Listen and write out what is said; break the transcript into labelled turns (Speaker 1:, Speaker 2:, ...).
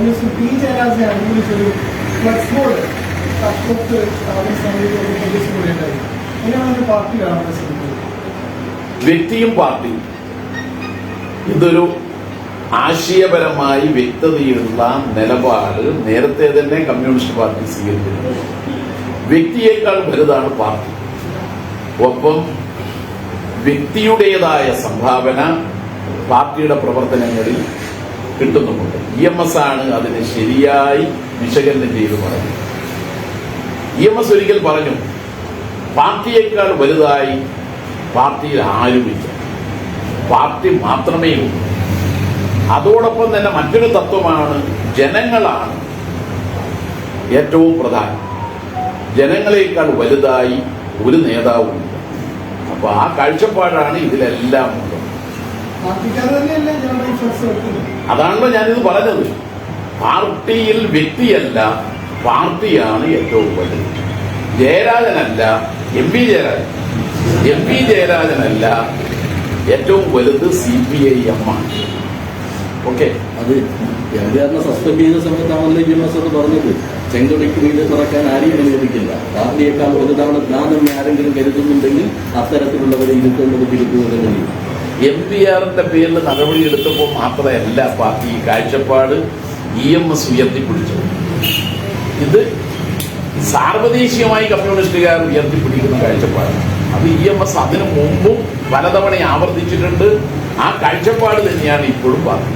Speaker 1: Communist P ജയരാജനെ അനുകൂലിച്ചൊരു flex board കഷ്ടത്ത് സ്ഥാപന സമിതി നിർദ്ദേശിക്കുകയുണ്ടായി. എങ്ങനെയാണ് പാർട്ടി കാണാൻ ശ്രമിക്കുന്നത്?
Speaker 2: വ്യക്തിയും പാർട്ടിയും ഇതൊരു ആശയപരമായി വ്യക്തതയുള്ള നിലപാട് നേരത്തെ തന്നെ കമ്മ്യൂണിസ്റ്റ് പാർട്ടി സ്വീകരിക്കുന്നു. വ്യക്തിയേക്കാൾ വലുതാണ് പാർട്ടി. ഒപ്പം വ്യക്തിയുടേതായ സംഭാവന പാർട്ടിയുടെ പ്രവർത്തനങ്ങളിൽ കിട്ടുന്നുമുണ്ട്. EMS ആണ് അതിനെ ശരിയായി വിശകലനം ചെയ്ത് പറഞ്ഞു. EMS ഒരിക്കൽ പറഞ്ഞു, പാർട്ടിയേക്കാൾ വലുതായി പാർട്ടിയിൽ ആരുമില്ല, പാർട്ടി മാത്രമേ ഉള്ളൂ. അതോടൊപ്പം തന്നെ മറ്റൊരു തത്വമാണ്, ജനങ്ങളാണ് ഏറ്റവും പ്രധാനം. ജനങ്ങളെക്കാൾ വലുതായി ഒരു നേതാവുമില്ല. അപ്പൊ ആ കാഴ്ചപ്പാടാണ് ഇതിലെല്ലാം ഉള്ളത്. അതാണല്ലോ ഞാനിത് പറഞ്ഞത്. പാർട്ടിയിൽ വ്യക്തിയല്ല, പാർട്ടിയാണ് ഏറ്റവും വലുത്. ജയരാജനല്ല, MP ജയരാജനല്ല ഏറ്റവും വലുത്, CPIM ആണ്. ഓക്കെ,
Speaker 3: അത് എംപിആറിനെ സസ്പെൻഡ് ചെയ്ത സമയത്താണല്ലോ EMS പറഞ്ഞത്, ചെങ്കൊടിക്ക് മീതെ തുറക്കാൻ ആരെയും അനുവദിക്കില്ല, പാർട്ടിയേക്കാൾ വലുതാണ് ജ്ഞാനം ആരെങ്കിലും കരുതുന്നുണ്ടെങ്കിൽ അത്തരത്തിലുള്ളവരെ ഇരുത്തുന്നത് തിരുത്തുന്നതിന് കഴിയും.
Speaker 2: MPRന്റെ പേരിൽ നടപടിയെടുത്തപ്പോൾ മാത്രമല്ല പാർട്ടി ഈ കാഴ്ചപ്പാട് EMS ഉയർത്തിപ്പിടിച്ചത്. ഇത് സാർവദേശീയമായി കമ്മ്യൂണിസ്റ്റുകാർ ഉയർത്തിപ്പിടിക്കുന്ന കാഴ്ചപ്പാട്. അത് EMS അതിനു മുമ്പും പലതവണ ആവർത്തിച്ചിട്ടുണ്ട്. ആ കാഴ്ചപ്പാട് തന്നെയാണ് ഇപ്പോഴും പാർട്ടി.